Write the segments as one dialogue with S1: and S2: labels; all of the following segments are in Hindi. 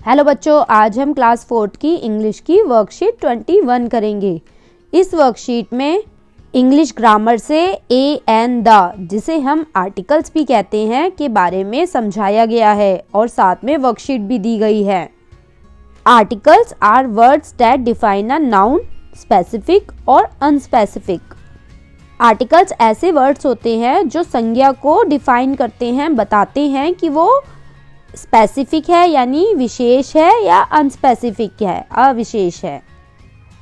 S1: हेलो बच्चों, आज हम क्लास 4 की इंग्लिश की वर्कशीट 21 करेंगे। इस वर्कशीट में इंग्लिश ग्रामर से ए एंड द, जिसे हम आर्टिकल्स भी कहते हैं, के बारे में समझाया गया है और साथ में वर्कशीट भी दी गई है। Articles are words that define a noun, specific और अनस्पेसिफिक। आर्टिकल्स ऐसे वर्ड्स होते हैं जो संज्ञा को डिफाइन करते हैं, बताते हैं कि वो स्पेसिफिक है यानी विशेष है या अनस्पेसिफिक है, अविशेष है।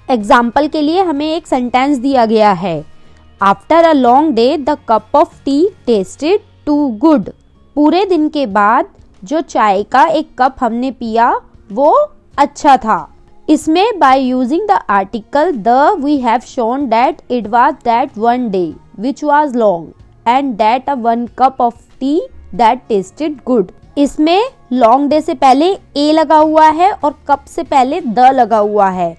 S1: एग्जाम्पल के लिए हमें एक सेंटेंस दिया गया है, after a long day the cup of tea tasted too good. पूरे दिन के बाद जो चाय का एक कप हमने पिया वो अच्छा था। इसमें by using the article the we have shown that it was that one day which was long and that a one cup of tea that tasted good. इसमें लॉन्ग डे से पहले ए लगा हुआ है और कप से पहले द लगा हुआ है,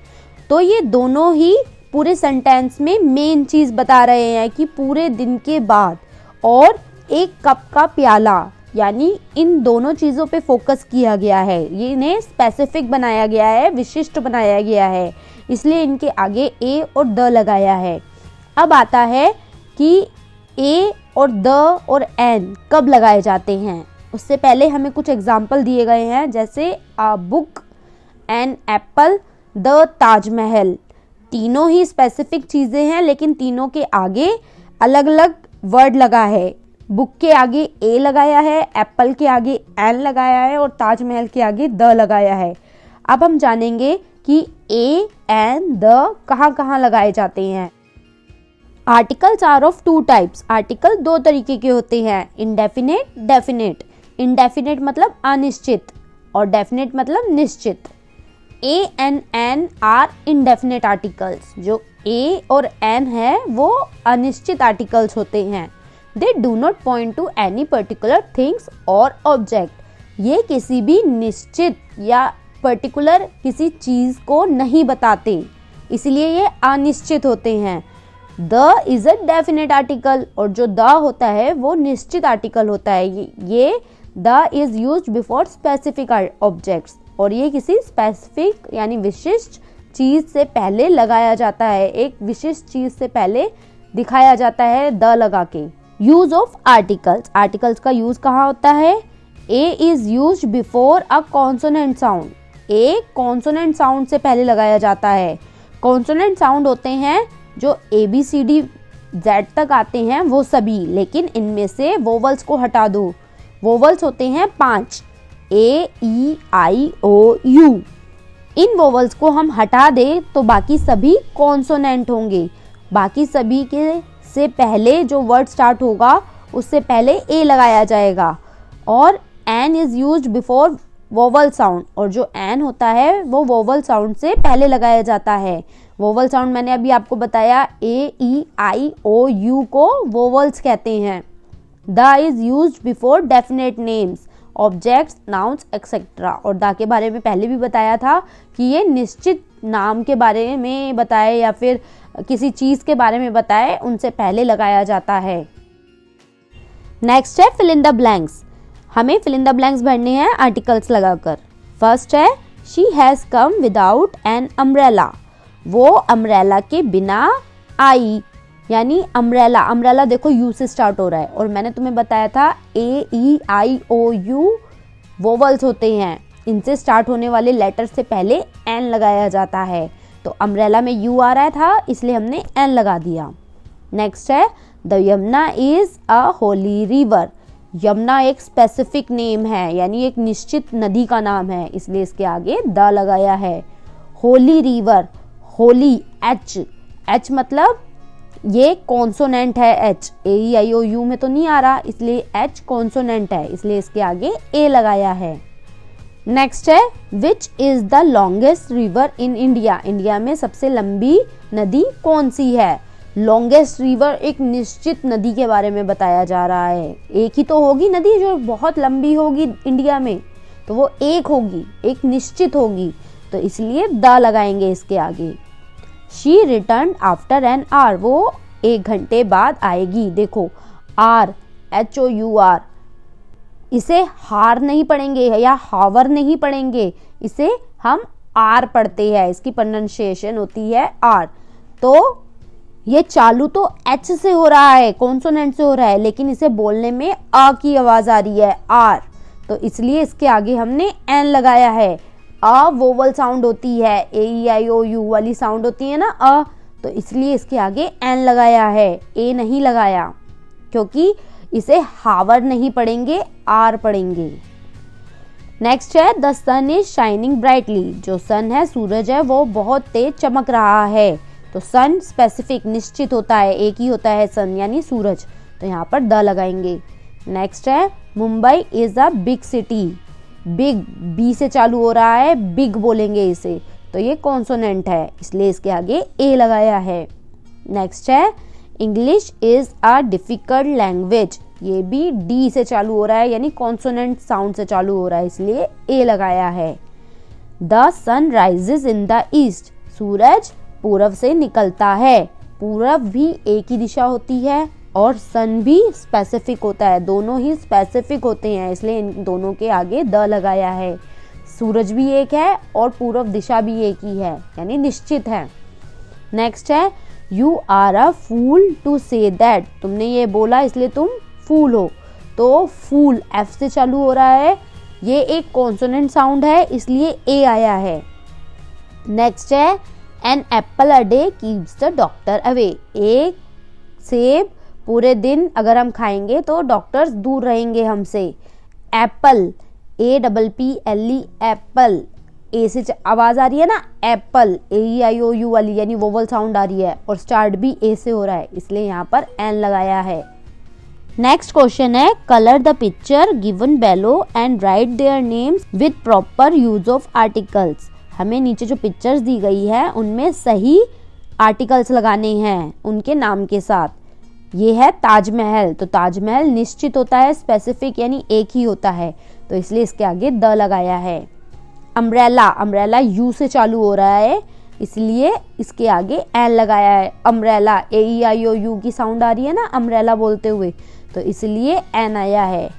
S1: तो ये दोनों ही पूरे सेंटेंस में मेन चीज बता रहे हैं कि पूरे दिन के बाद और एक कप का प्याला, यानी इन दोनों चीजों पे फोकस किया गया है। ये इन्हें स्पेसिफिक बनाया गया है, विशिष्ट बनाया गया है, इसलिए इनके आगे ए और द लगाया है। अब आता है कि ए और द और एन कब लगाए जाते हैं। उससे पहले हमें कुछ एग्जाम्पल दिए गए हैं, जैसे a book, an apple, the Taj Mahal. तीनों ही स्पेसिफिक चीज़ें हैं, लेकिन तीनों के आगे अलग अलग वर्ड लगा है। बुक के आगे ए लगाया है, एप्पल के आगे एन लगाया है और ताजमहल के आगे द लगाया है। अब हम जानेंगे कि ए एन द कहाँ कहाँ लगाए जाते हैं। Articles are of two types. Article दो तरीके के होते हैं, इंडेफिनेट, डेफिनेट। इंडेफिनेट मतलब अनिश्चित और डेफिनेट मतलब निश्चित। A and an are indefinite articles. जो ए और एन है वो अनिश्चित आर्टिकल्स होते हैं। They do not point two any particular things और ऑब्जेक्ट। ये किसी भी निश्चित या पर्टिकुलर किसी चीज को नहीं बताते, इसलिए ये अनिश्चित होते हैं। The is a definite article और जो द होता है वो निश्चित आर्टिकल होता है। ये the is used before specific objects और ये किसी स्पेसिफिक यानी विशिष्ट चीज से पहले लगाया जाता है, एक विशिष्ट चीज से पहले दिखाया जाता है द लगा के। Use of articles. आर्टिकल्स का यूज कहाँ होता है। A is used before a consonant sound. A consonant sound से पहले लगाया जाता है। कॉन्सोनेंट साउंड होते हैं जो A B C D Z तक आते हैं वो सभी, लेकिन इनमें से वोवल्स को हटा दो। वोवल्स होते हैं 5, ए E I O you. In vowels को हम हटा दें तो बाकी सभी कॉन्सोनेंट होंगे। बाकी सभी के से पहले जो वर्ड स्टार्ट होगा उससे पहले ए लगाया जाएगा। और an is used before vowel sound और जो एन होता है वो वोवल साउंड से पहले लगाया जाता है। वोवल साउंड मैंने अभी आपको बताया, ए ई आई ओ यू को वोवल्स कहते हैं। The is used before definite names, objects, nouns etcetera. और द के बारे में पहले भी बताया था कि ये निश्चित नाम के बारे में बताए या फिर किसी चीज के बारे में बताए उनसे पहले लगाया जाता है। नेक्स्ट है फिल इन द ब्लैंक्स। हमें फिल इन द ब्लैंक्स भरने हैं आर्टिकल्स लगाकर। फर्स्ट है she has come without an umbrella. वो अम्ब्रेला के बिना आई, यानी अम्ब्रेला। अम्ब्रेला देखो यू से स्टार्ट हो रहा है और मैंने तुम्हें बताया था ए E I O you vowels होते हैं, इनसे स्टार्ट होने वाले लेटर से पहले एन लगाया जाता है। तो अम्ब्रेला में यू आ रहा था इसलिए हमने एन लगा दिया। नेक्स्ट है the Yamuna is a Holi river. Yamuna एक स्पेसिफिक नेम है, यानी एक निश्चित नदी का नाम है, इसलिए इसके आगे द लगाया है। Holi river, Holi H, H मतलब ये कॉन्सोनेंट है H, A E I O you में तो नहीं आ रहा, इसलिए एच कॉन्सोनेंट है, इसलिए इसके आगे ए लगाया है। नेक्स्ट है which is the longest river in India. India में सबसे लंबी नदी कौन सी है। लॉन्गेस्ट रिवर एक निश्चित नदी के बारे में बताया जा रहा है। एक ही तो होगी नदी जो बहुत लंबी होगी इंडिया में, तो वो एक होगी, एक निश्चित होगी, तो इसलिए द लगाएंगे इसके आगे। She return after an hour. वो 1 घंटे बाद आएगी। देखो R, H O U R, इसे हार नहीं पढ़ेंगे या हावर नहीं पढ़ेंगे, इसे हम आर पढ़ते हैं, इसकी प्रोनाउंसिएशन होती है आर। तो ये चालू तो एच से हो रहा है, कॉन्सोनेंट से हो रहा है, लेकिन इसे बोलने में आ की आवाज आ रही है, आर, तो इसलिए इसके आगे हमने एन लगाया है। अ वोवल साउंड होती है, ए ई आई ओ यू वाली साउंड होती है ना अ, तो इसलिए इसके आगे एन लगाया है, ए नहीं लगाया, क्योंकि इसे हावर नहीं पढ़ेंगे, आर पढ़ेंगे। नेक्स्ट है the sun is shining brightly, जो सन है, सूरज है, वो बहुत तेज चमक रहा है। तो सन स्पेसिफिक निश्चित होता है, एक ही होता है सन यानी सूरज, तो यहाँ पर द लगाएंगे। नेक्स्ट है Mumbai is a big city, big B से चालू हो रहा है, बिग बोलेंगे इसे, तो ये कॉन्सोनेंट है, इसलिए इसके आगे ए लगाया है। नेक्स्ट है English is a difficult language, ये भी डी से चालू हो रहा है यानी कॉन्सोनेंट साउंड से चालू हो रहा है, इसलिए ए लगाया है। The sun rises in the east, सूरज पूरब से निकलता है, पूरब भी एक ही दिशा होती है और सन भी स्पेसिफिक होता है, दोनों ही स्पेसिफिक होते हैं, इसलिए इन दोनों के आगे द लगाया है। सूरज भी एक है और पूरब दिशा भी एक ही है, यानी निश्चित है। नेक्स्ट है you are a fool to say that, तुमने ये बोला इसलिए तुम फूल हो, तो फूल एफ से चालू हो रहा है, ये एक कॉन्सोनेंट साउंड है, इसलिए ए आया है। नेक्स्ट है an apple a day keeps the doctor away, एक सेब पूरे दिन अगर हम खाएंगे तो डॉक्टर्स दूर रहेंगे हमसे। Apple A double P L E apple, A से आवाज आ रही है ना Apple, A E I O you वाली यानी वोवल साउंड आ रही है और स्टार्ट भी ए से हो रहा है, इसलिए यहाँ पर एन लगाया है। नेक्स्ट क्वेश्चन है colour the picture given below and write their names with proper use of articles, हमें नीचे जो पिक्चर्स दी गई है उनमें सही आर्टिकल्स लगाने हैं उनके नाम के साथ। ये है ताजमहल, तो ताजमहल निश्चित होता है, स्पेसिफिक यानी एक ही होता है, तो इसलिए इसके आगे द लगाया है। अम्ब्रेला, अम्ब्रेला यू से चालू हो रहा है, इसलिए इसके आगे एन लगाया है। Umbrella A E I O U की साउंड आ रही है ना अम्ब्रेला बोलते हुए, तो इसलिए एन आया है।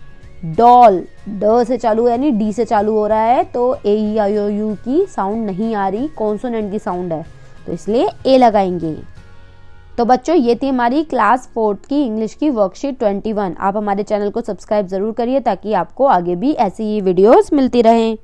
S1: डॉल ड से चालू यानी डी से चालू हो रहा है, तो ए ई आई ओ यू की साउंड नहीं आ रही, कॉन्सोनेंट की साउंड है, तो इसलिए ए लगाएंगे। तो बच्चों ये थी हमारी क्लास 4 की इंग्लिश की वर्कशीट 21। आप हमारे चैनल को सब्सक्राइब जरूर करिए ताकि आपको आगे भी ऐसी ही वीडियोस मिलती रहें।